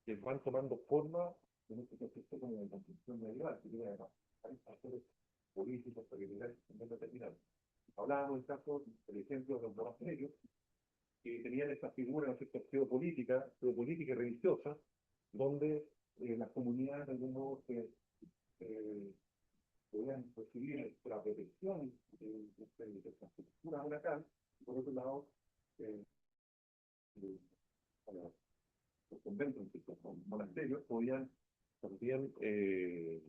que van tomando forma en este contexto como de construcción medieval, que tiene además hay factores políticos, territoriales también determinados. Hablábamos del caso, por ejemplo, de los monasterios, que tenían esta figura, ¿no es cierto?, geopolítica y religiosa, donde las comunidades de algún modo se eh, podían recibir la protección de esta estructura monacal, y por otro lado, eh, eh, los conventos, los monasterios, podían también eh,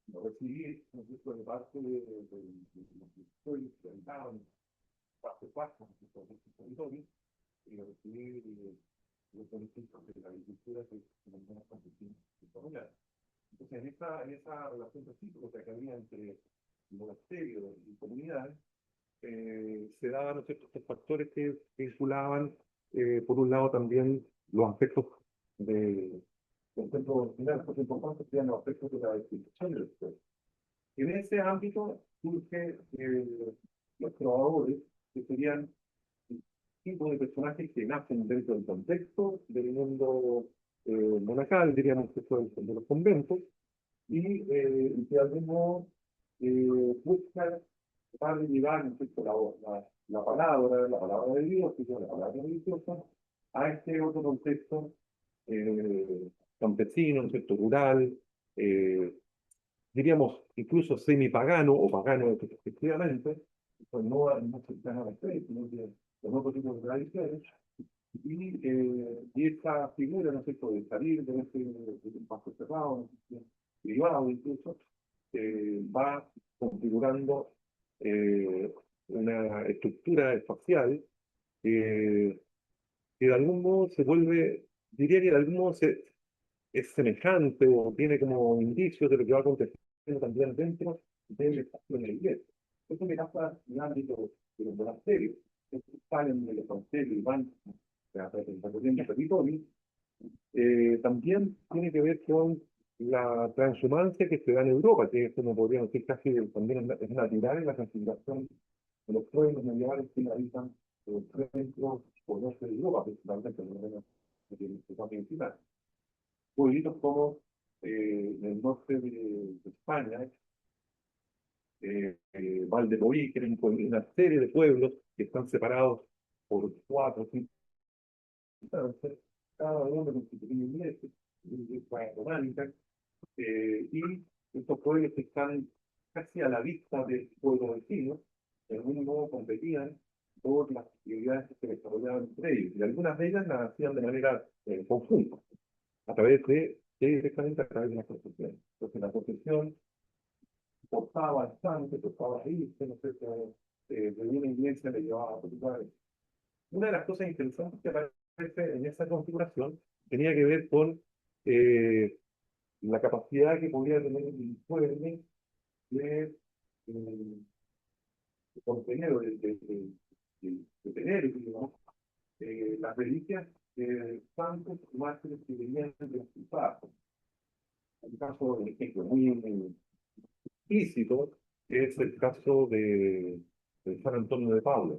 recibir, ¿no es cierto?, de parte de los pueblos que habitaban paso a paso en estos territorios, y recibir los beneficios de la agricultura que en algunas campesinas desarrollaron. Entonces, en esa relación recíproca que había entre monasterios y comunidades, se daban, ¿no es cierto?, estos factores que vinculaban, por un lado, también los aspectos de los centros financieros importantes, que eran los aspectos de la distribución del Estado. En ese ámbito surge los trovadores, que serían tipos de personajes que nacen dentro del contexto del mundo monacal, diríamos que fue de los conventos, y que al mismo buscan tratar de llevar, ¿no es cierto?, la palabra de Dios, que es la palabra religiosa, a este otro contexto campesino, ¿no es cierto?, rural, eh, diríamos incluso semipagano o pagano efectivamente, pues no cercano a la fe, sino que con otro tipo de tradiciones, y esta figura, ¿no es cierto?, de salir de ese espacio cerrado, ¿no es cierto?, privado incluso, va configurando eh, una estructura espacial eh, que de algún modo se vuelve, diría que de algún modo es semejante o tiene como indicios de lo que va aconteciendo también dentro del espacio de la iglesia. Esto me pasa en el ámbito de los monasterios. Estos salen del evangelio y van recorriendo el territorio. También tiene que ver con la transhumancia que se da en Europa, que esto no podríamos decir casi también es natural en la configuración de los pueblos medievales que habitan el centro o norte de Europa, principalmente en el norte principal. Pueblitos como en el norte de España, Valdemorí, que es una serie de pueblos que están separados por 4 o 5 distancias, cada uno con su pequeña iglesia, románica, y estos pueblos que están casi a la vista del pueblo vecino, de algún modo competían por las actividades que se desarrollaban entre ellos, y algunas de ellas las hacían de manera conjunta, a través directamente a través de la construcción. Entonces la construcción costaba bastante, costaba irse, no sé, de una iglesia le llevaba a otro lugar. Una de las cosas interesantes que aparece en esa configuración tenía que ver con eh, la capacidad que podía tener el pueblo de, eh, contener o de tener, digamos, las reliquias de santos y mártires que venían de las cruzadas. Un caso, de ejemplo, muy explícito es el caso de San Antonio de Padua.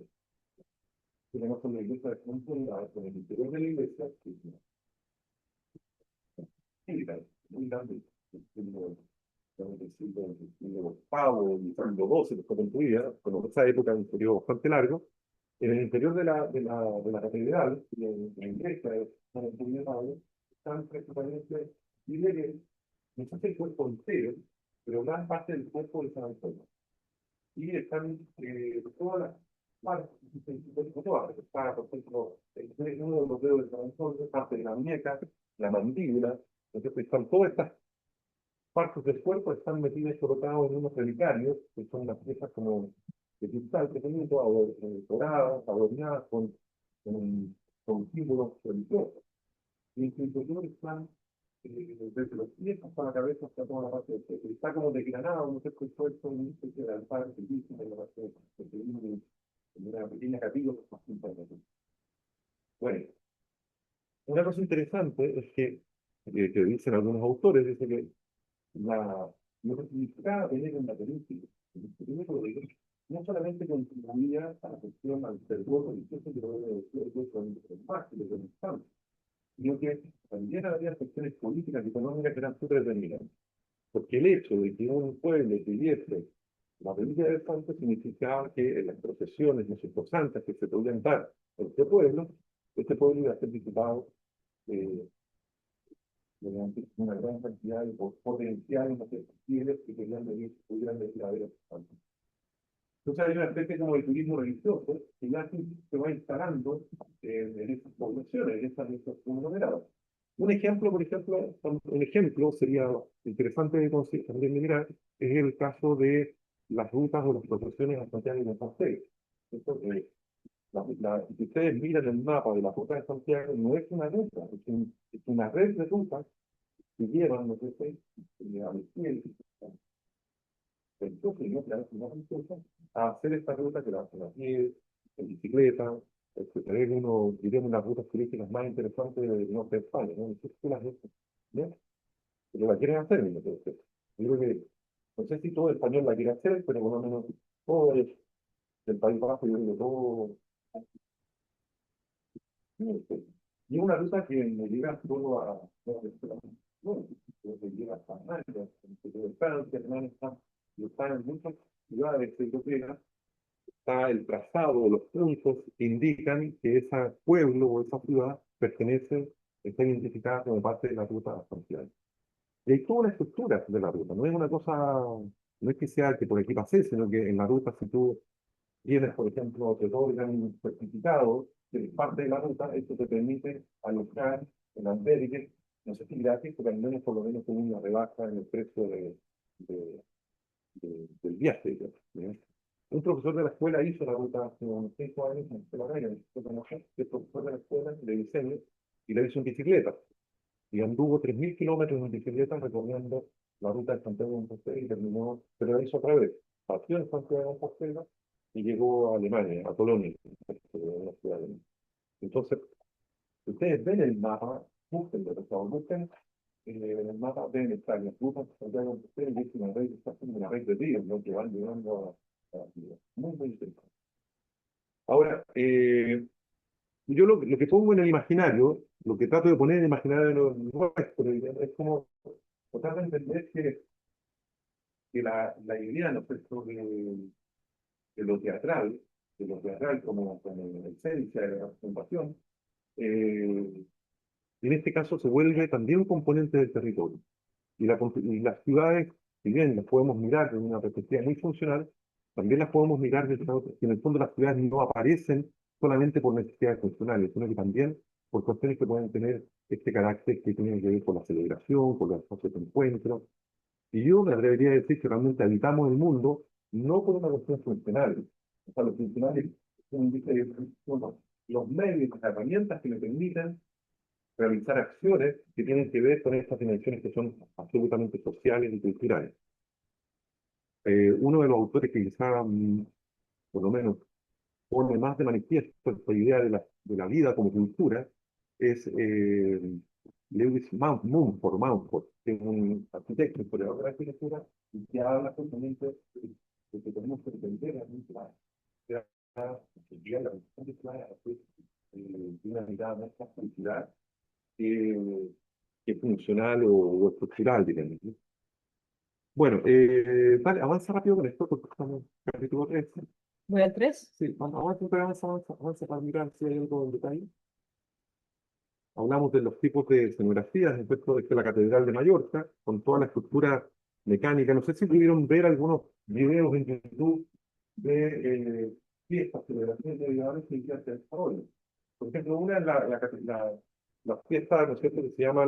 Tenemos una iglesia de San Antonio en el interior de la iglesia, que es muy grande, del siglo octavo y siglo XII, que fue construida, con esa época un periodo bastante largo. En el interior de la catedral, en la iglesia de San Antonio de Padua, están prácticamente, diría que no sé si el cuerpo entero, pero gran parte del cuerpo de San Antonio. Y están todas las partes, todas, está, por ejemplo, uno de los dedos del San Antonio, parte de la muñeca, la mandíbula, entonces están todas estas partes del cuerpo están metidas y colocadas en unos relicarios, que son unas piezas como de cristal que tienen todas doradas, adornadas con símbolos religiosos. Y en su interior están, desde los pies hasta la cabeza, hasta toda la parte del cuerpo. Está como declinado, no sé qué fue esto, una especie de altar que dicen en la parte de una pequeña capilla que está junto a la cruz. Bueno, una cosa interesante es que dicen algunos autores, dice que lo que significaba tener un material físico, no solamente contribuía a la cuestión al fervor religioso que lo debe decir el más que lo constante, sino que también había cuestiones políticas y económicas que eran súper determinantes. Porque el hecho de que un pueblo tuviese la religión del santo significaba que en las procesiones, los actos santos que se podían dar en este pueblo iba a ser visitado eh, mediante una gran cantidad de potenciales fieles que querían venir, pudieran venir a ver a los santos. Entonces hay una especie como de turismo religioso que ya se va instalando en esas poblaciones, en esas comunidades. Un ejemplo, por ejemplo, un ejemplo sería interesante también de mirar, es el caso de las rutas o las procesiones a Santiago de Compostela. Entonces, si ustedes miran el mapa de la ruta de Santiago, no es una ruta, es una red de rutas que llevan, no sé, a los pies, entonces, yo claro, no empieza a hacer esta ruta que la hacen a pie, en bicicleta, es uno, diríamos, las rutas turísticas más interesantes del norte de España, ¿no? No sé si las ves, ¿no? Pero la quieren hacer, ¿no? Entonces, yo creo que, no sé si todo español la quiere hacer, pero por lo menos todo el País Vasco, yo creo que todo, no sé. Y es una ruta que me llega solo a, no, que llega hasta Málaga, que Francia, hermano, está en muchas ciudades europeas, está el trazado, los puntos indican que ese pueblo o esa ciudad pertenece, está identificada como parte de la ruta Santiago. Y hay toda una estructura de la ruta, no es una cosa, no es que sea que por aquí pase, sino que en la ruta, si tú tienes, por ejemplo, te otorgan un certificado que es parte de la ruta, esto te permite alojar en albergues, no sé si gratis, pero al menos por lo menos con una rebaja en el precio de, del viaje. ¿No? Un profesor de la escuela hizo la ruta hace unos 5 años en la escuela media, que es profesor de la escuela de diseño, y la hizo en bicicleta. Y anduvo 3.000 kilómetros en bicicleta recorriendo la ruta de Santiago de Compostela y terminó, pero la hizo otra vez. Partió en Santiago de Compostela y llegó a Alemania, a Colonia, una ciudad de- Entonces, ustedes ven el mapa, busquen, por favor, busquen en el mapa, ven estar las rutas de Santiago de Compostela y es una red, está haciendo una red de ríos, ¿no? Que van llegando a ciudad. Muy, muy interesante. Ahora, yo lo que pongo en el imaginario, lo que trato de poner en el imaginario nuestro, es como tratar de entender que la idea, ¿no es cierto?, de lo teatral como esencia de la representación, eh, en este caso se vuelve también un componente del territorio. Y las ciudades, si bien las podemos mirar desde una perspectiva muy funcional, también las podemos mirar desde otra, que en el fondo las ciudades no aparecen solamente por necesidades funcionales, sino que también por cuestiones que pueden tener este carácter que tiene que ver con la celebración, con los espacios de encuentro. Y yo me atrevería a decir que realmente habitamos el mundo no por una cuestión funcional. O sea, los funcionales son los medios, las herramientas que me permiten realizar acciones que tienen que ver con estas dimensiones que son absolutamente sociales y culturales. Uno de los autores que quizá, por lo menos, pone más de manifiesto esta idea de la vida como cultura es Lewis Mumford, que es un arquitecto, historiador de la arquitectura, y que habla justamente de que tenemos que entender la cultura, la cultura de una mirada más cultural que funcional o estructural, digamos. ¿No? Bueno, vale, avanza rápido con esto porque estamos en el capítulo 3. Voy al 3. Sí, vamos, avanza, pero avanza para mirar si hay algo en detalle. Hablamos de los tipos de escenografías, respecto de la Catedral de Mallorca, con toda la estructura mecánica. No sé si pudieron ver algunos videos en YouTube de fiestas, celebraciones de Navidades que ya se desarrollan. Por ejemplo, una es la fiesta, ¿no es cierto?, que se llama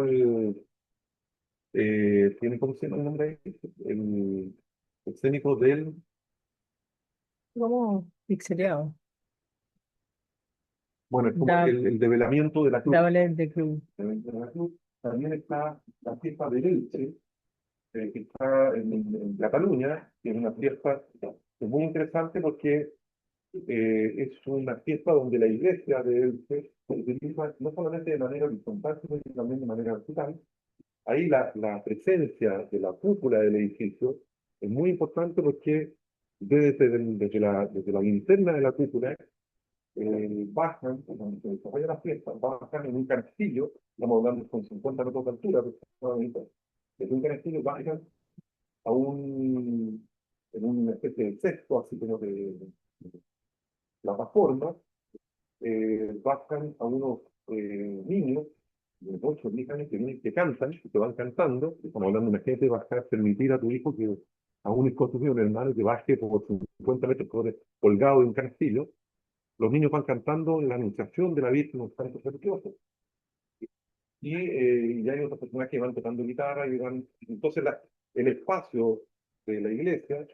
¿tiene cómo se llama el nombre? El escénico del, Como pixeleado. bueno, es como Da, el develamiento de la cruz. Double de Cruz. De la cruz. También está la fiesta del Elche, que está en Cataluña, que es una fiesta que es muy interesante porque es una fiesta donde la iglesia de Elche se utiliza no solamente de manera horizontal, sino también de manera vertical. Ahí la presencia de la cúpula del edificio es muy importante porque desde la linterna de la cúpula, bajan, cuando se desarrolla la fiesta, bajan en un canastillo, estamos hablando con 50 metros de altura, aproximadamente, desde un canastillo bajan en una especie de cesto, así como de plataforma, bajan a unos niños de 8 o 10 años que cantan, que van cantando, estamos hablando de gente, bajar, permitir a tu hijo que a un escogido, un hermano, que baje por 50 metros colgado de un canastillo. Los niños van cantando la anunciación de la Virgen, los cantos religiosos, y hay otros personajes que van tocando guitarra y van. Entonces, el espacio de la iglesia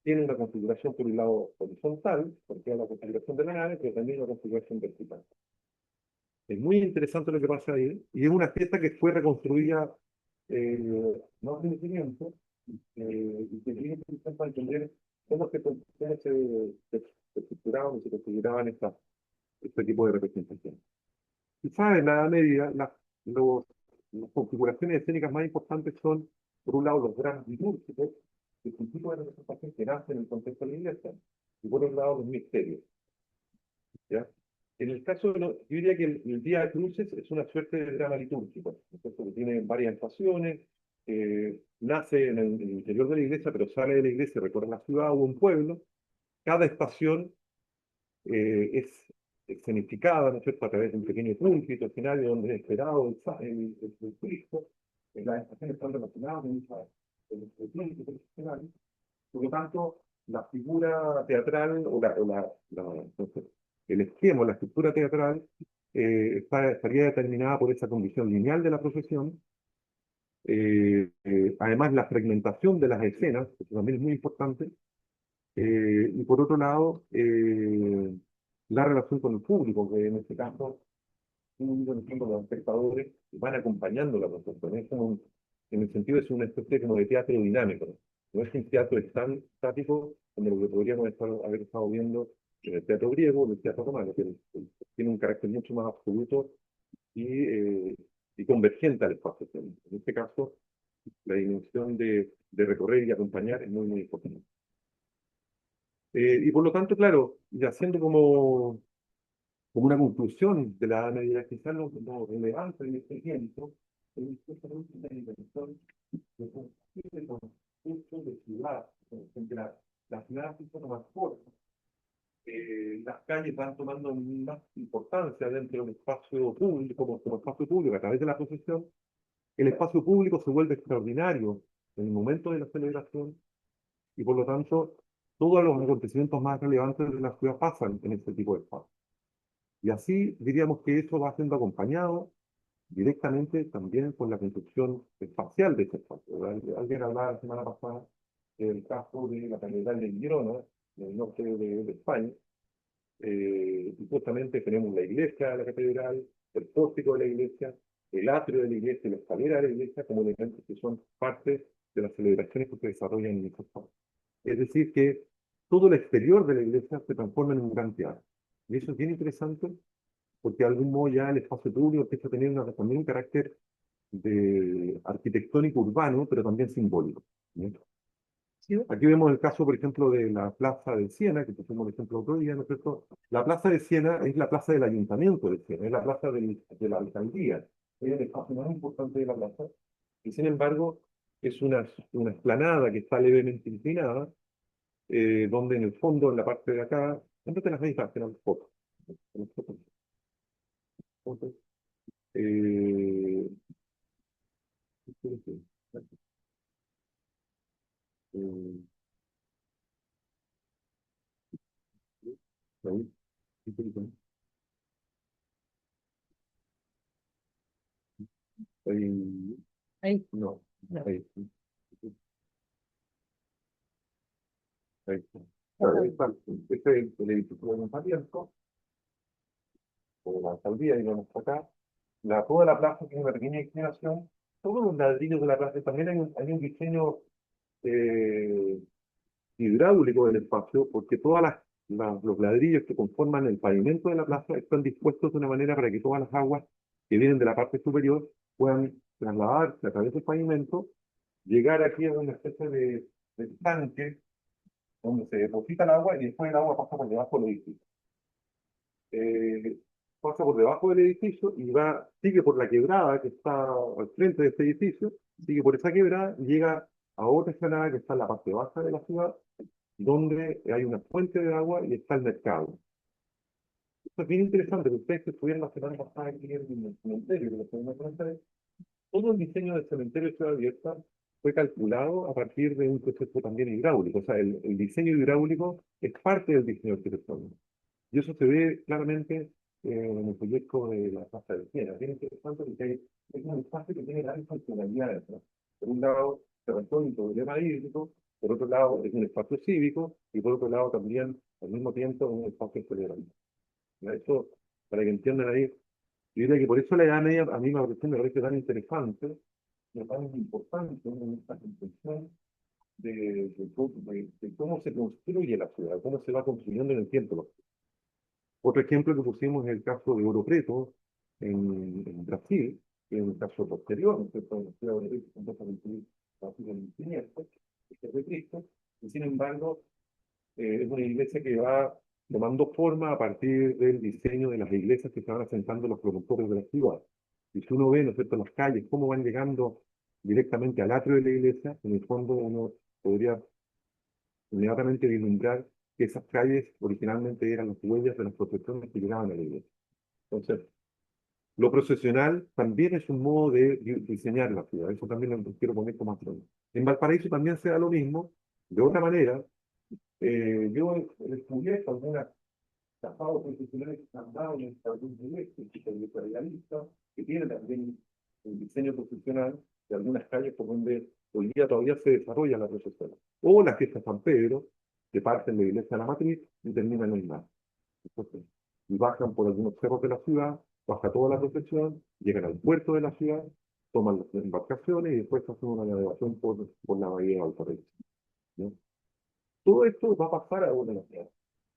tiene una configuración por un lado horizontal, porque es la configuración de la nave, pero también una configuración vertical. Es muy interesante lo que pasa ahí, y es una fiesta que fue reconstruida no hace mucho tiempo, y que tiene que para entender cómo se estructuraban y se configuraban este tipo de representaciones. Quizás en la Edad Media las configuraciones escénicas más importantes son, por un lado, los grandes litúrgicos, que es un tipo de representación que nace en el contexto de la iglesia, y por otro lado, los misterios. ¿Ya? En el caso yo diría que el Día de Cruces es una suerte de drama litúrgico, ¿no es cierto? Que tiene varias estaciones, nace en el interior de la iglesia, pero sale de la iglesia, recorre la ciudad o un pueblo. Cada estación es escenificada, ¿no es cierto?, a través de un pequeño púlpito escenario donde es esperado el Cristo. Las estaciones están relacionadas con el púlpito del escenario. Por lo tanto, la figura teatral no sé, el esquema, la estructura teatral estaría determinada por esa condición lineal de la procesión. Además, la fragmentación de las escenas, que también es muy importante, y por otro lado, la relación con el público, que en este caso, los espectadores van acompañando la procesión. En el sentido es una especie como de teatro dinámico. No es un teatro tan estático como lo que podríamos haber estado viendo en el teatro griego o en el teatro romano, que tiene un carácter mucho más absoluto y convergente al espacio escénico. En este caso, la dimensión de recorrer y acompañar es muy, muy importante. Y por lo tanto, claro, y haciendo como una conclusión de la Edad Media, quizás lo relevante en este tiempo es justamente la invención de construir constructos de ciudad, en que la ciudad se toma más forma. Las calles van tomando más importancia dentro del espacio público, como espacio público a través de la procesión. El espacio público se vuelve extraordinario en el momento de la celebración y por lo tanto todos los acontecimientos más relevantes de la ciudad pasan en este tipo de espacios. Y así diríamos que eso va siendo acompañado directamente también por la construcción espacial de este espacio. Alguien hablaba la semana pasada del caso de la Catedral de Girona, en el norte de España, y justamente tenemos la iglesia de la catedral, el pórtico de la iglesia, el atrio de la iglesia y la escalera de la iglesia como elementos que son parte de las celebraciones que se desarrollan en estos espacios. Es decir, que todo el exterior de la iglesia se transforma en un gran teatro. Y eso es bien interesante porque de algún modo ya el espacio público empieza a tener también un carácter de arquitectónico urbano, pero también simbólico, ¿no? Sí. Aquí vemos el caso, por ejemplo, de la Plaza de Siena, que pusimos el ejemplo otro día, ¿no es cierto? La Plaza de Siena es la plaza del Ayuntamiento de Siena, es la plaza de la alcaldía, es el espacio más importante de la plaza, y sin embargo es una explanada que está levemente inclinada, donde en el fondo, en la parte de acá, ¿dónde te las veis? En las fotos. En las fotos. Entonces, eh, eh, ahí, ahí, Ahí, no, no. ahí, ahí. Claro, Ajá. ahí está. Este es el edificio de ayuntamiento, o de la alcaldía, digamos, acá. Toda la plaza tiene una pequeña inclinación. Todos los ladrillos de la plaza, también hay un diseño eh, hidráulico del espacio, porque los ladrillos que conforman el pavimento de la plaza están dispuestos de una manera para que todas las aguas que vienen de la parte superior puedan trasladarse a través del pavimento, llegar aquí a una especie de tanque donde se deposita el agua y después el agua pasa por debajo del edificio. Eh, Pasa por debajo del edificio y va, sigue por la quebrada que está al frente de este edificio, sigue por esa quebrada y llega a otra explanada que está en la parte baja de la ciudad, donde hay una fuente de agua y está el mercado. Esto es bien interesante, porque ustedes que estuvieron la semana pasada aquí en el cementerio, que lo pudimos conocer, todo el diseño del cementerio de Ciudad Abierta fue calculado a partir de un proceso también hidráulico. O sea, el diseño hidráulico es parte del diseño arquitectónico. Y eso se ve claramente en el proyecto de la Plaza de Siena. Es bien interesante porque es un espacio que tiene grandes funcionalidades, ¿no? Por un lado, se resuelve un problema hídrico, por otro lado, es un espacio cívico, y por otro lado, también, al mismo tiempo, un espacio celebratorio. Eso, para que entiendan ahí, yo diría que por eso la Edad Media a mí me parece tan interesante, y tan importante en esta concepción de cómo se construye la ciudad, cómo se va construyendo en el tiempo. Otro ejemplo que pusimos es el caso de Ouro Preto en Brasil, que es un caso posterior, ¿no es cierto? La ciudad de Ouro Preto se empieza a construir a partir del 1500, después de Cristo, y sin embargo es una iglesia que va tomando forma a partir del diseño de las iglesias que se van asentando los promotores de la ciudad. Y si uno ve, ¿no es cierto?, las calles, cómo van llegando directamente al atrio de la iglesia, en el fondo uno podría inmediatamente vislumbrar que esas calles originalmente eran las huellas de las procesiones que llegaban a la iglesia. Entonces, lo procesional también es un modo de diseñar la ciudad, eso también lo quiero poner como acción. En Valparaíso también se da lo mismo, de otra manera. Yo he descubierto algunas casados profesionales que han dado en algún proyecto, realista, que tiene también un diseño profesional de algunas calles por donde hoy día todavía se desarrolla la procesión. O la fiesta de San Pedro, que parten de la iglesia de la matriz y terminan en el mar. Entonces, y bajan por algunos cerros de la ciudad, baja toda la procesión, llegan al puerto de la ciudad, toman las embarcaciones y después hacen una navegación por la bahía de Valparaíso, ¿no? Todo esto va a pasar a una ciudad.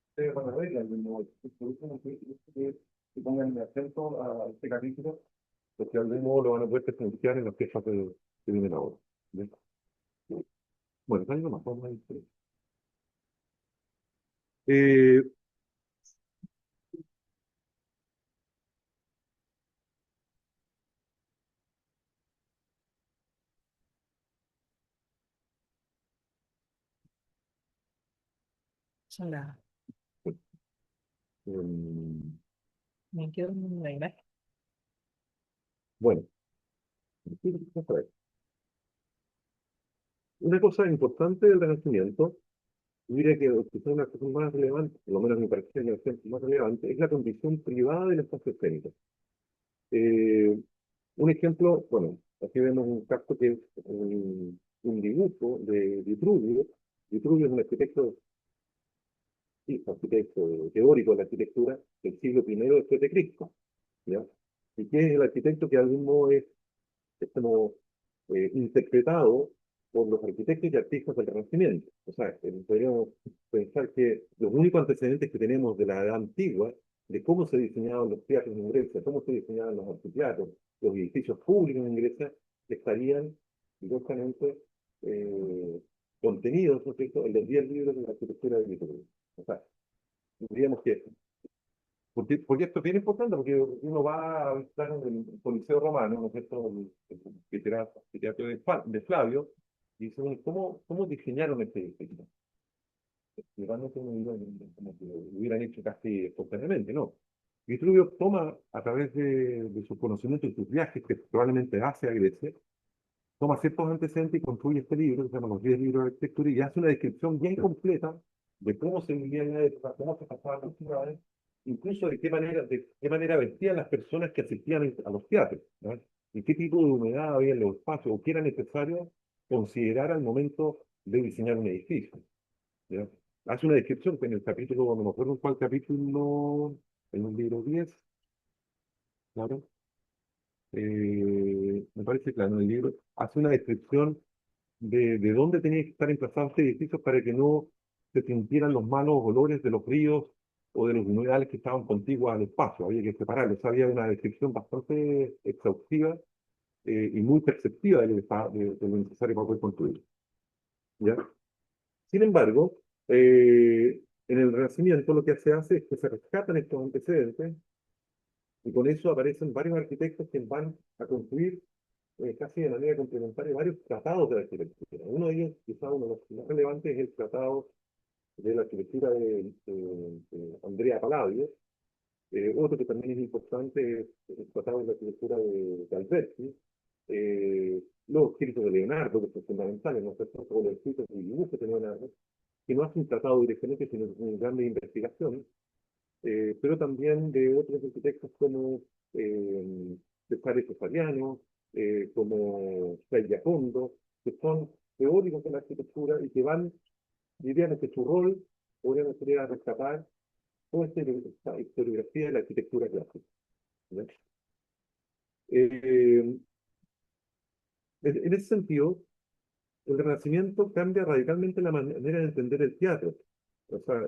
Ustedes van a ver algún modo. Por último, que pongan acento a este capítulo, porque de algún modo lo van a poder presenciar en las piezas que vienen ahora. ¿Bien? Bueno, hay nomás, vamos a ir. Eh, Hola, em, me quedo en la imagen. bueno, una cosa importante del Renacimiento, yo diría que quizás una cosa más relevante, por lo menos me parece que es más relevante, es la condición privada del espacio escénico. Eh, un ejemplo, bueno, aquí vemos un caso que es un dibujo de Vitruvio. Vitruvio es un arquitecto, sí, arquitecto teórico de la arquitectura del siglo I después de Cristo, ¿ya? Y que es el arquitecto que de algún modo es como interpretado por los arquitectos y artistas del Renacimiento. O sea, podríamos pensar que los únicos antecedentes que tenemos de la edad antigua, de cómo se diseñaban los teatros en Grecia, cómo se diseñaban los anfiteatros, los edificios públicos en Grecia, estarían directamente eh, contenidos, ¿no es cierto?, en los 10 libros de la arquitectura de Vitruvio. O sea, diríamos que porque esto es bien importante, porque uno va a visitar el Coliseo Romano, ¿no es cierto?, el teatro de Flavio, y dice, bueno, ¿cómo diseñaron este edificio? Y realmente uno dice, como que lo hubieran hecho casi espontáneamente, ¿no? Vitruvio toma, a través de sus conocimientos y sus viajes, que probablemente hace a Grecia, toma ciertos antecedentes y construye este libro, que se llama Los 10 libros de arquitectura, y hace una descripción bien completa de cómo se vivía en la época, cómo se pasaban las ciudades, incluso de qué manera vestían las personas que asistían a los teatros, ¿no? Y qué tipo de humedad había en los espacios, o qué era necesario considerar al momento de diseñar un edificio, ¿ya? Hace una descripción que en el capítulo, no me acuerdo en cuál capítulo, en el libro 10, claro, me parece claro, en el libro, hace una descripción de dónde tenía que estar emplazado este edificio para que no se sintieran los malos olores de los ríos o de los humedales que estaban contiguos al espacio. Había que separarlos. Había una descripción bastante exhaustiva y muy perceptiva de lo necesario para poder construir. ¿Ya? Sin embargo, En el Renacimiento lo que se hace es que se rescatan estos antecedentes y con eso aparecen varios arquitectos que van a construir casi de manera complementaria varios tratados de la arquitectura. Uno de ellos, quizá uno de los más relevantes, es el Tratado de la Arquitectura de Andrea Palladio. Otro que también es importante es el Tratado de la Arquitectura de Alberti. Los escritos de Leonardo, que son fundamentales, no sé, todos los escritos y dibujos de Leonardo, que no hace un tratado directamente, sino una gran investigación, pero también de otros arquitectos como Cesare Cesariano, como Fray Giacondo, que son teóricos de la arquitectura y que van, diríamos que su rol podrían ser a rescatar toda esta historiografía de la arquitectura clásica. ¿Ya? Eh, en ese sentido, el Renacimiento cambia radicalmente la manera de entender el teatro. O sea,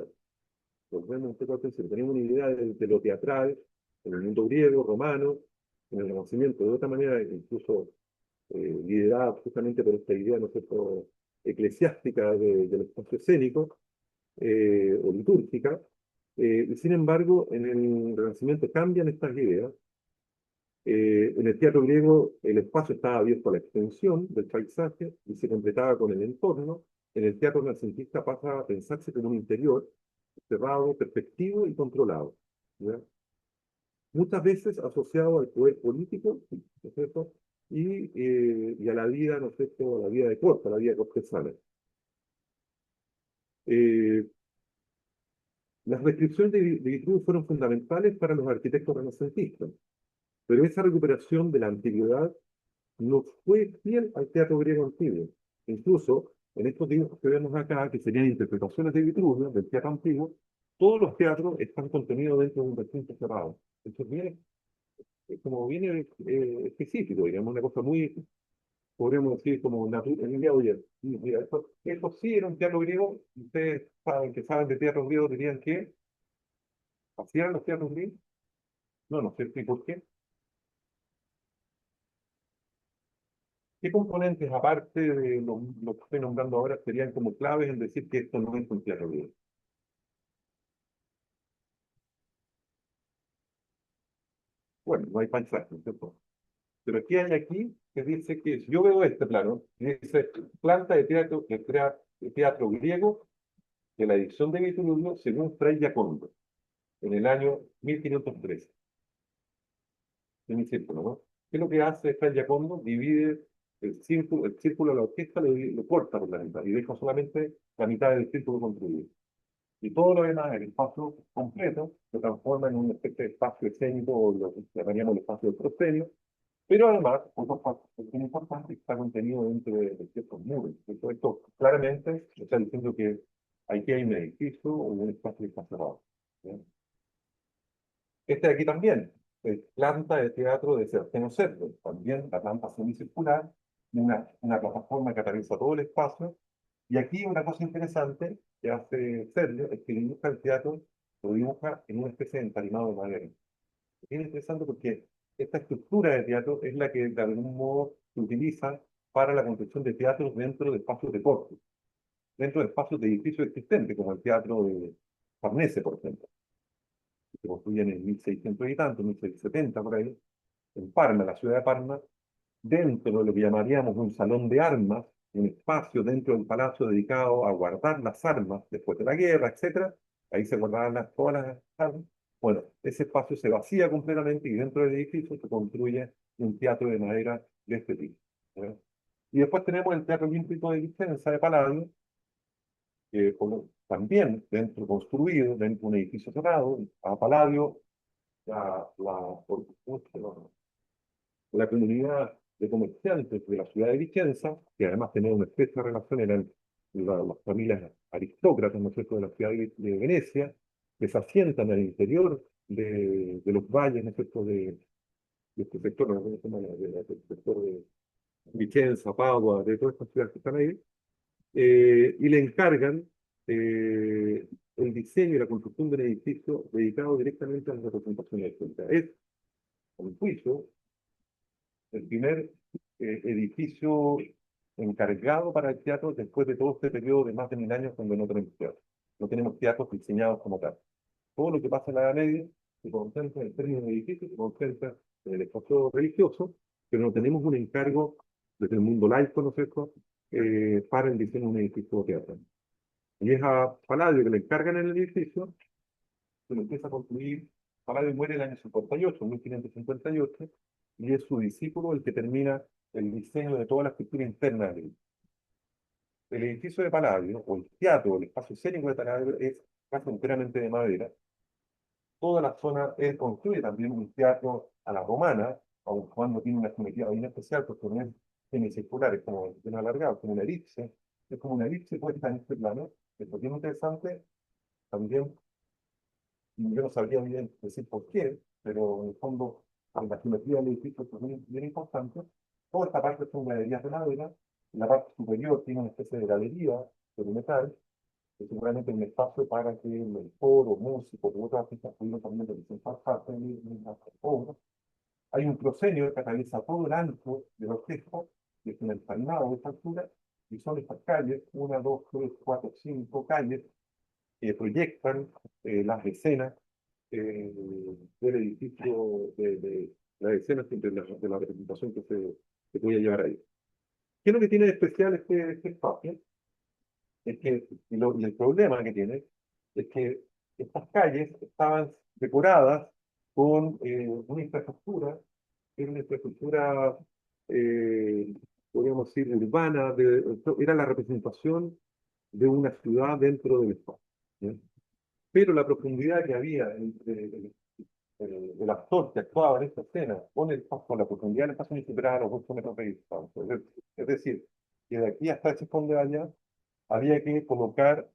volvemos un poco al principio, tenemos una idea de lo teatral en el mundo griego, romano, en el Renacimiento, de otra manera, incluso liderada justamente por esta idea, ¿no es cierto?, eclesiástica del espacio escénico o litúrgica. Y sin embargo, en el Renacimiento cambian estas ideas. En el teatro griego el espacio estaba abierto a la extensión del paisaje y se completaba con el entorno. En el teatro renacentista pasa a pensarse como un interior cerrado, perspectivo y controlado, ¿ya? Muchas veces asociado al poder político, ¿no es cierto? Y a la vida, ¿no es cierto?, a la vida de corte, a la vida cortesana. Eh, las restricciones de Vitruvio fueron fundamentales para los arquitectos renacentistas, pero esa recuperación de la antigüedad no fue fiel al teatro griego antiguo. Incluso en estos dibujos que vemos acá, que serían interpretaciones de Vitruvio, del teatro antiguo, todos los teatros están contenidos dentro de un recinto cerrado. Eso viene, como viene específico, digamos, una cosa muy, podríamos decir, como natural. En el día de hoy, mira, esto sí era un teatro griego. Ustedes saben que saben de teatro griego, dirían que hacían los teatros griegos. No, no sé si por qué. ¿Qué componentes, aparte de lo que estoy nombrando ahora, serían como claves en decir que esto no es un teatro griego? Bueno, no hay paisaje, ¿no es cierto? Pero aquí hay aquí que dice que, si yo veo este plano, dice planta de teatro griego de la edición de Vitruvio según Fray Giacondo, en el año 1513. En mi círculo, ¿no? ¿Qué es lo que hace Fray Giacondo? Divide el círculo de la orquesta, lo corta por la mitad y deja solamente la mitad del círculo construido. Y todo lo demás, el espacio completo, se transforma en una especie de espacio escénico, o lo que llamaríamos el espacio del proscenio, pero además, otro factor que es importante, está contenido dentro de ciertos muros. Entonces, esto claramente está diciendo que aquí hay un edificio o un espacio que está cerrado. ¿Ya? Este de aquí también, es planta de teatro de Sergio Cerdo, también la planta semicircular, una plataforma que atraviesa todo el espacio. Y aquí una cosa interesante que hace Sergio es que dibuja el teatro, lo dibuja en una especie de entarimado de madera. Es bien interesante porque esta estructura de teatro es la que de algún modo se utiliza para la construcción de teatros dentro de espacios de corte, dentro de espacios de edificios existentes, como el teatro de Farnese, por ejemplo, que se construyen en 1600 y tanto, 1670 por ahí, en Parma, la ciudad de Parma, dentro de lo que llamaríamos un salón de armas, un espacio dentro del palacio dedicado a guardar las armas después de la guerra, etcétera. Ahí se guardaban todas las armas. Bueno, ese espacio se vacía completamente y dentro del edificio se construye un teatro de madera de este tipo, ¿ya? Y después tenemos el Teatro Olímpico de Vicenza de Palladio, también dentro, construido dentro de un edificio cerrado. A Palladio, por supuesto, la comunidad de comerciantes de la ciudad de Vicenza, que además tenía una estrecha relación, eran las familias aristócratas, ¿no es cierto?, de la ciudad de Venecia, que se asientan al interior de los valles, ¿no es cierto?, de este sector, ¿no? ¿Cómo se llama? Del sector de Vicenza, Padua, de todas estas ciudades que están ahí, y le encargan el diseño y la construcción de un edificio dedicado directamente a las representaciones históricas. Es, a mi juicio, el primer edificio encargado para el teatro después de todo este periodo de más de 1000 años cuando no tenemos teatro. no tenemos teatros diseñados como tal. Todo lo que pasa en la Edad Media se concentra en términos de edificios, se concentra en el espacio religioso, pero no tenemos un encargo desde el mundo laico, ¿no es cierto?, para el diseño de un edificio teatral. Y es a Palladio que le encargan en el edificio, se lo empieza a construir. Palladio muere en el año 58, 1558, y es su discípulo el que termina el diseño de toda la estructura interna del edificio. El edificio de Palladio, o el teatro, el espacio escénico de Palladio, es casi enteramente de madera. Toda la zona construye también un teatro a la romana, aun cuando tiene una geometría bien especial, porque no es semicircular, es como bien alargado, como una elipse. Es como una elipse puesta en este plano. Esto es bien interesante. También, yo no sabría bien decir por qué, pero en el fondo, en la geometría del edificio es bien importante. Toda esta parte son galerías de madera. La parte superior tiene una especie de galería de metal, que seguramente un espacio para que el coro, músicos u otros artistas pudieran también representar parte de la obra. Hay un proscenio que atraviesa todo el ancho de la orquesta, que es un empalmado de esta altura, y son estas calles, una, dos, tres, cuatro, cinco calles, que proyectan las escenas del edificio, de las escenas de la representación que voy a llevar ahí. ¿Qué es lo que tiene de especial este espacio? Es que, y el problema que tiene es que estas calles estaban decoradas con una infraestructura, que era una infraestructura, eh, podríamos decir, urbana, era la representación de una ciudad dentro del espacio. ¿Ya? Pero la profundidad que había entre el actor que actuaba en esta escena con la profundidad del espacio ni superaba los 8 metros de distancia. Es decir, que de aquí hasta ese fondo de allá había que colocar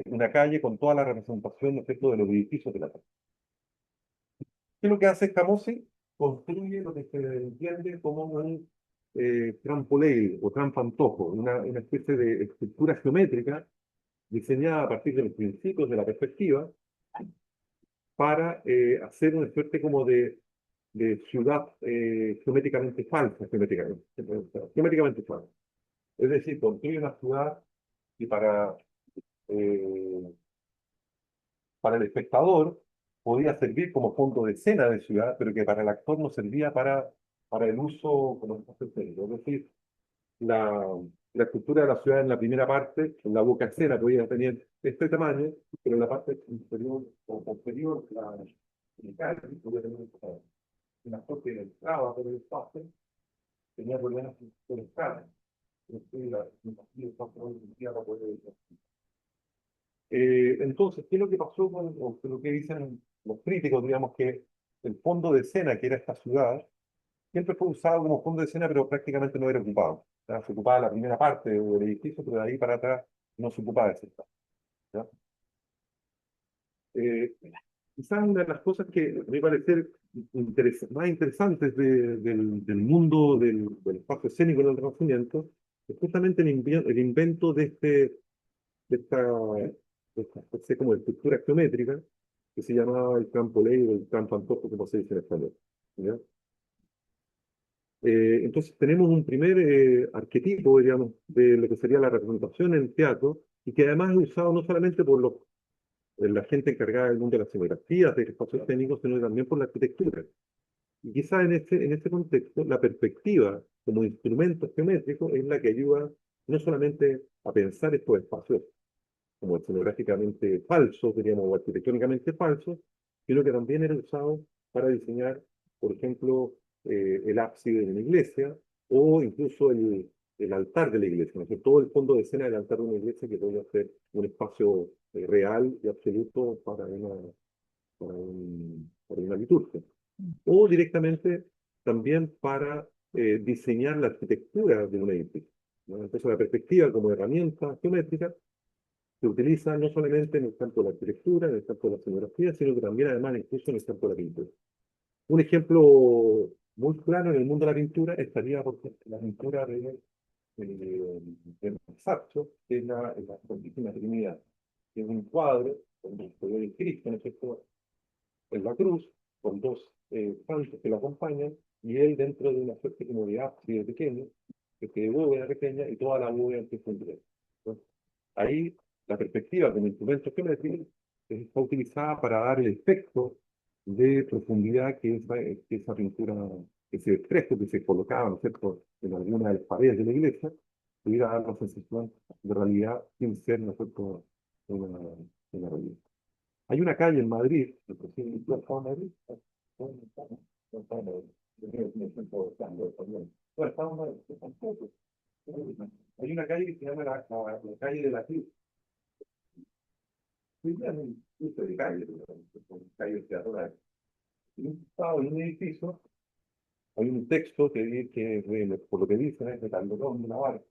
una calle con toda la representación, ¿no es cierto?, de los edificios de la calle. ¿Qué es lo que hace Camossi? Construye lo que se entiende como un trampoleil o trampantojo, una especie de estructura geométrica diseñada a partir de los principios de la perspectiva para hacer una suerte como de ciudad geométricamente falsa, geométricamente falsa. Es decir, construye una ciudad y eh, para el espectador podía servir como fondo de escena de ciudad, pero que para el actor no servía para el uso como espacio escénico. Es decir, la estructura de la ciudad en la primera parte, en la boca escena, podía tener este tamaño, pero en la parte inferior o posterior, el cáliz, podía tener este tamaño. El actor que entraba por el espacio tenía problemas con el cáliz. Entonces, ¿qué es lo que pasó o lo que dicen los críticos? Digamos que el fondo de escena, que era esta ciudad, siempre fue usado como fondo de escena, pero prácticamente no era ocupado. O sea, se ocupaba la primera parte del edificio, pero de ahí para atrás no se ocupaba ese espacio. ¿Ya? Eh, Quizás una de las cosas que me parece más interesantes del mundo del espacio escénico en el Renacimiento es justamente el invento de esta especie como de estructura geométrica que se llamaba el campo ley o el campo antojo, como se dice en español. ¿Ya? Entonces tenemos un primer arquetipo, digamos, de lo que sería la representación en teatro, y que además es usado no solamente por la gente encargada del mundo de las escenografías, del espacio escénico, sino también por la arquitectura. Y quizás en este contexto, la perspectiva como instrumento geométrico es la que ayuda no solamente a pensar estos espacios como escenográficamente falsos, diríamos, o arquitectónicamente falsos, sino que también era usado para diseñar, por ejemplo, el ábside de una iglesia o incluso el altar de la iglesia, ¿no? O sea, todo el fondo de escena del altar de una iglesia que podría ser un espacio real y absoluto para una liturgia. O directamente también para diseñar la arquitectura de un edificio, ¿no? Entonces la perspectiva como herramienta geométrica se utiliza no solamente en el campo de la arquitectura, en el campo de la escenografía, sino que también además incluso en el campo de la pintura. Un ejemplo muy claro en el mundo de la pintura estaría, por ejemplo, la pintura de Masaccio, que es la Santísima Trinidad, que es un cuadro donde se ve el Cristo, ¿no es cierto?, en la cruz, con dos santos que lo acompañan, y él dentro de una suerte como de ábside pequeño, que de bóveda pequeña, y toda la bóveda que se entrega. Ahí la perspectiva como instrumento geométrico está utilizada para dar el efecto de profundidad que esa pintura, que ese fresco que se colocaba, ¿no es cierto?, en alguna de las paredes de la iglesia, pudiera dar la sensación de realidad sin ser, ¿no es cierto?, una, una realidad. Hay una calle en Madrid, ¿no es cierto? ¿Tú has estado en Madrid? No, no estamos, no estamos en Madrid. Yo creo que me siento buscando español. No, estamos en Madrid, tampoco. Hay una calle que se llama la calle de la Cruz. Sí, es un cruce de calle, son calles peatonales. Y en un edificio, hay un texto por lo que dicen, es de Calderón de la Barca,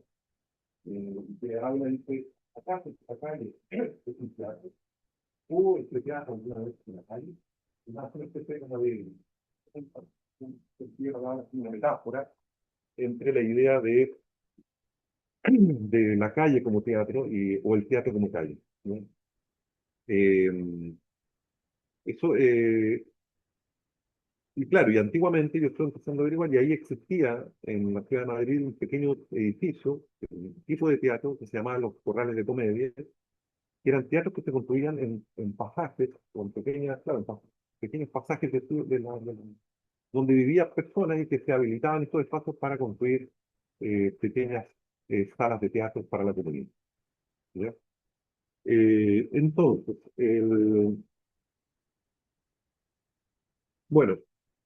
que habla, dice, acá, esta calle, es un teatro. Hubo este teatro alguna vez en la calle, y más una especie como de una metáfora entre la idea de la calle como teatro o el teatro como calle, ¿no? Eh, eso, y claro, y antiguamente yo estoy empezando a averiguar, y ahí existía en la ciudad de Madrid un pequeño edificio, un tipo de teatro que se llamaba Los Corrales de Comedia, que eran teatros que se construían en pasajes, con pequeñas, claro, pequeños pasajes donde vivían personas y que se habilitaban estos espacios para construir pequeñas salas de teatro para la comunidad. ¿Ya? Entonces, bueno,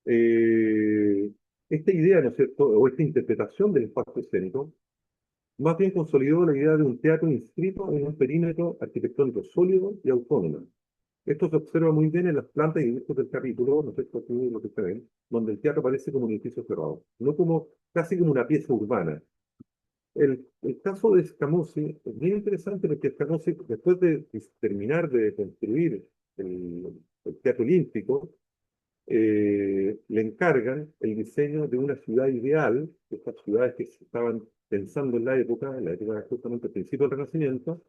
eh, esta idea, ¿no es cierto?, o esta interpretación del espacio escénico, más bien consolidó la idea de un teatro inscrito en un perímetro arquitectónico sólido y autónomo. Esto se observa muy bien en las plantas y dibujos del capítulo, no sé si aquí lo que se ven, donde el teatro parece como un edificio cerrado, no como, casi como una pieza urbana. El caso de Scamozzi es bien interesante porque Scamozzi, después de terminar de construir el Teatro Olímpico, le encargan el diseño de una ciudad ideal, estas ciudades que se estaban pensando en la época justamente al principio del Renacimiento,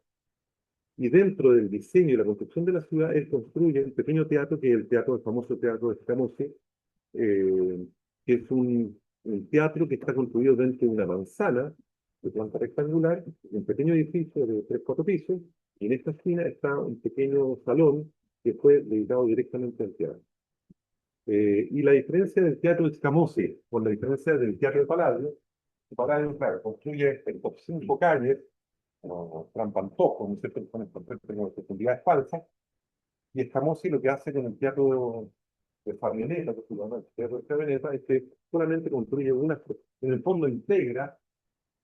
y dentro del diseño y la construcción de la ciudad, él construye un pequeño teatro, que es el famoso teatro de Scamozzi, que es un teatro que está construido dentro de una manzana de planta rectangular, un pequeño edificio de 3 4 pisos, y en esta esquina está un pequeño salón que fue dedicado directamente al teatro. Y la diferencia del teatro de Scamozzi con la diferencia del teatro de Palladio, Palladio, claro, construye por 5 calles, como trampantojos, ¿no es cierto?, con profundidades falsas, y Scamozzi lo que hace con el teatro de Farineta, que se llama el teatro de Farineta, es que solamente construye en el fondo integra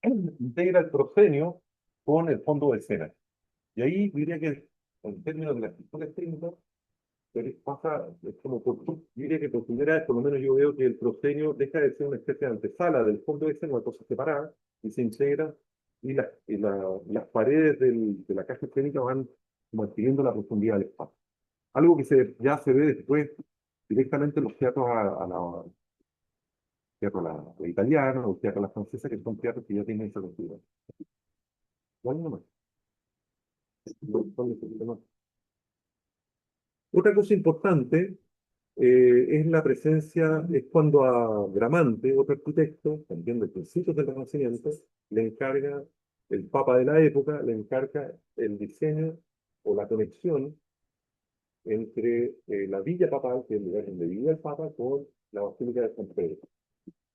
el proscenio con el fondo de escena. Y ahí diría que, en términos de la escritura técnica, pasa, es como diría que por primera vez, por lo menos yo veo que el proscenio deja de ser una especie de antesala del fondo de escena, una cosa separada, y se integra, las paredes de la caja escénica van como adquiriendo la profundidad del espacio. Algo que ya se ve después directamente en los teatros la italiana o teatro a la francesa, que son teatros que ya tienen esa cultura. ¿Cuál nomás? ¿Cuál más? Otra cosa importante es la presencia, es cuando a Bramante, otro arquitecto, también de principios del Renacimiento, le encarga, el Papa de la época, le encarga el diseño o la conexión entre la villa papal, que es el lugar donde vivía el Papa, con la Basílica de San Pedro.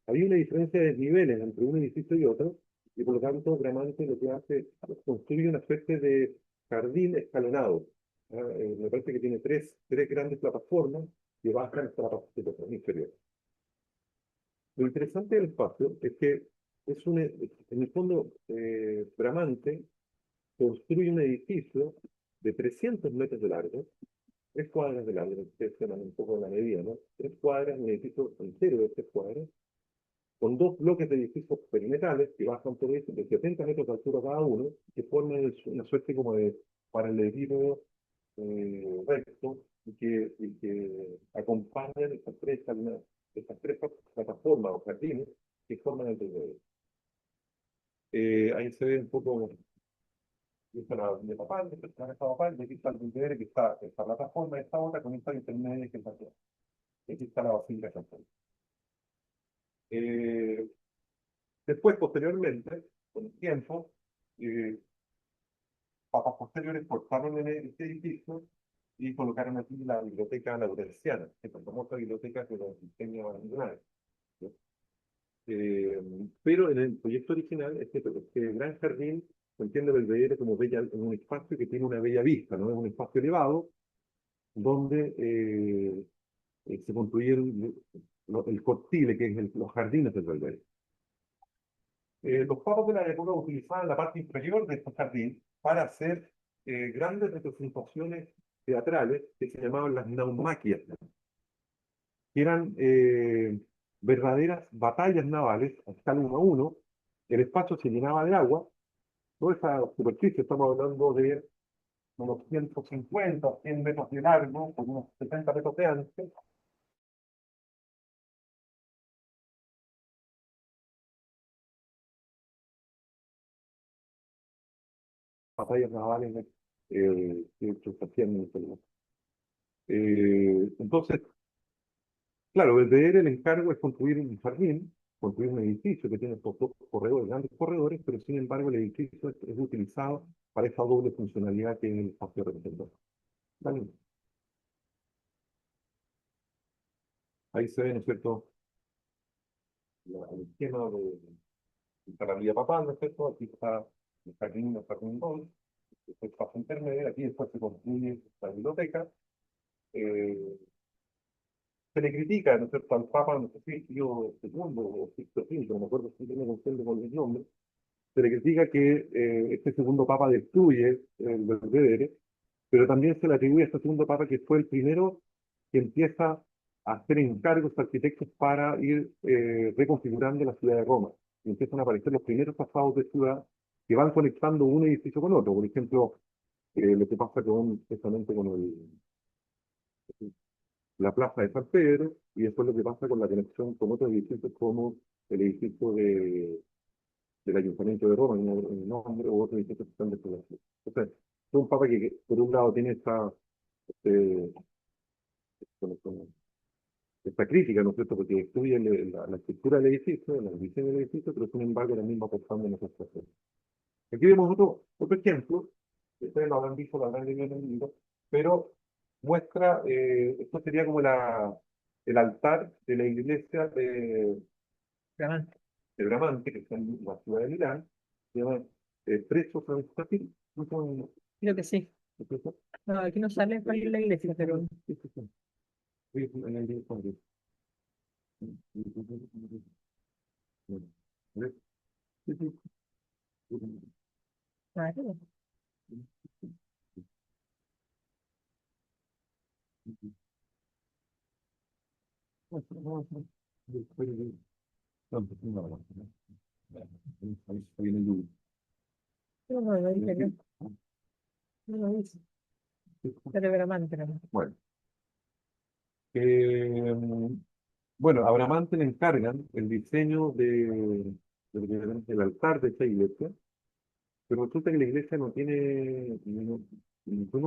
Había una diferencia de niveles entre un edificio y otro, y por lo tanto Bramante lo que hace es construir una especie de jardín escalonado. ¿Ah? Me parece que tiene tres grandes plataformas que bajan hasta la parte inferior. Lo interesante del espacio es que en el fondo, Bramante construye un edificio de 300 metros de largo, 3 cuadras de largo, ustedes se un poco de la medida, ¿no? 3 cuadras, un edificio entero de 3 cuadras, con 2 bloques de edificios perimetrales que bajan por eso de 70 metros de altura cada uno, que forman una suerte como de paralelismo recto y que acompañan estas tres plataformas o jardines que forman el alrededor. Ahí se ve un poco, esta la de papá, esta papá, y aquí está el alrededor, que está esta plataforma, esta otra con esta intermedia que es la tierra. Aquí está la Basílica de San Pedro. Eh, Después, posteriormente, con el tiempo, eh, papas posteriores cortaron en este edificio y colocaron aquí la biblioteca laurenciana, que es la famosa biblioteca que los diseña Bandunay. Pero en el proyecto original, este gran jardín se entiende Belvedere como un espacio que tiene una bella vista, ¿no? Es un espacio elevado donde se construyeron el cortile, que es los jardines del Belvedere. Los papas de la época utilizaban la parte inferior de este jardín para hacer grandes representaciones teatrales que se llamaban las naumaquias, que eran verdaderas batallas navales a escala 1 a 1. El espacio se llenaba de agua, toda esa superficie, estamos hablando de unos 150 o 100 metros de largo, por unos 70 metros de ancho, batallas navales que se hacían en el Perú. Entonces, claro, desde él el encargo es construir un jardín, construir un edificio que tiene estos dos corredores, grandes corredores, pero sin embargo el edificio es utilizado para esa doble funcionalidad que es el espacio representado. Vale. Ahí se ve, ¿no es cierto?, el esquema de la vía papal, ¿no es cierto? Aquí está el jardín 2, el espacio intermedio, aquí después se construye la biblioteca. Eh, Se le critica, ¿no es cierto?, al Papa, no sé si es Pío segundo o Sixto V, no me acuerdo si tiene concepto con el nombre. Se le critica que este segundo papa destruye el Belvedere, pero también se le atribuye a este segundo papa que fue el primero que empieza a hacer encargos a arquitectos para ir reconfigurando la ciudad de Roma. Y empiezan a aparecer los primeros pasados de ciudad que van conectando un edificio con otro. Por ejemplo, lo que pasa precisamente con la plaza de San Pedro, y después lo que pasa con la conexión con otros edificios como el edificio del Ayuntamiento de Roma, en nombre, o otros edificios que están dentro de la ciudad. Entonces, es un papa que, por un lado, tiene este, con esta crítica, ¿no es cierto?, porque destruye la estructura del edificio, el diseño del edificio, pero sin embargo, ahora mismo apostando en esa situación. Aquí vemos otro ejemplo, que ustedes lo habrán visto, lo habrán leído en el libro, pero muestra, esto sería como el altar de la iglesia Realmente. de Bramante, que está en la ciudad de Milán, se llama Preso Francesco. ¿No son Creo que sí. presos? No, aquí no sale cuál es la iglesia, pero Sí, sí, sí. Sí, sí, en la iglesia de San Luis. Sí, sí, sí. ah, sí. No, no, no dice que no lo dice. Pero Bramante, pero no. Bueno, eh, bueno, a Bramante le encargan el diseño del altar de esta iglesia, pero resulta que la iglesia no tiene, uno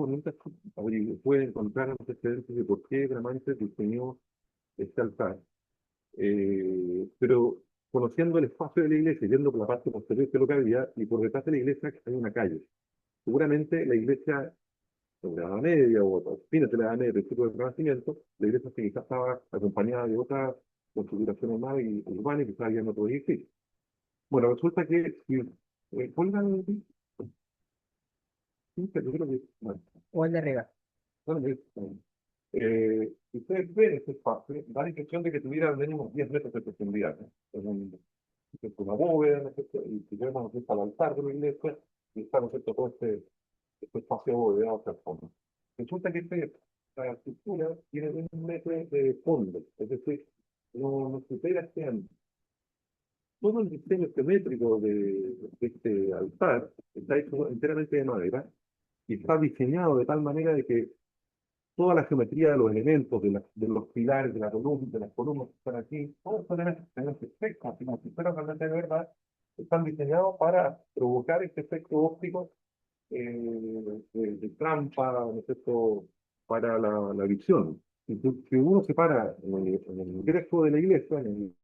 nunca puede encontrar antecedentes de por qué Bramante diseñó este altar. Pero conociendo el espacio de la iglesia, yendo por la parte posterior que lo que había, y por detrás de la iglesia hay una calle. Seguramente la iglesia, sobre la Edad Media o fines de la Edad Media, principios del Renacimiento, la iglesia se quizás estaba acompañada de otras configuraciones más urbanas y quizás había en otro edificio. Bueno, resulta que si pongan, sí, yo creo que, bueno, O el de arriba. bueno, si ustedes ven este espacio, da la impresión de que tuviera al menos unos 10 metros de profundidad, ¿no? Es una bóveda, ¿no es cierto? Y si vemos, ¿no es cierto?, al altar de la iglesia, y está, ¿no es cierto?, todo este espacio boveado hacia el fondo. Resulta que esta estructura tiene 1 metro de fondo, es decir, no supera este ancho. Todo el diseño geométrico de este altar está hecho enteramente de madera y está diseñado de tal manera de que toda la geometría de los elementos, de los pilares, de las columnas que están aquí, todos estos elementos que tenemos efectos, como si fueran realmente de verdad, están diseñados para provocar este efecto óptico de trampa, ¿no es cierto?, para la visión. Si uno se para en el ingreso de la iglesia, en el